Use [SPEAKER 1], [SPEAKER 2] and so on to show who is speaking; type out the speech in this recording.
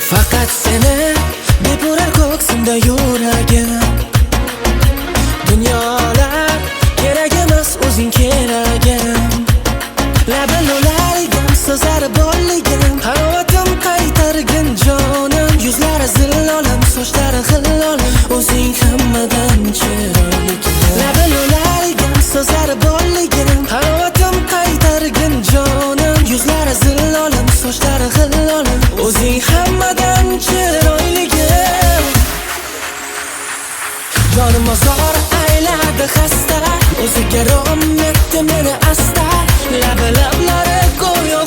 [SPEAKER 1] Faqat seni beporar ko'ksimda yuragim. Dunyolar kerak emas, o'zing keragim. Labi lo'larigim, so'zlari bolligim, harovatim qaytargin jonim. Yuzlari zillolim, sochlari xillolim, o'zing hammadan chiroyli. Labi lo'larigim, so'zlari bolligim, harovatim qaytargin jonim. Yuzlari zillolim, sochlari xillolim, o'zing hammadan chiroyligim. Jonim ozor ayladi xasta, o'ziga rom etdi meni asta. Lablari go'yo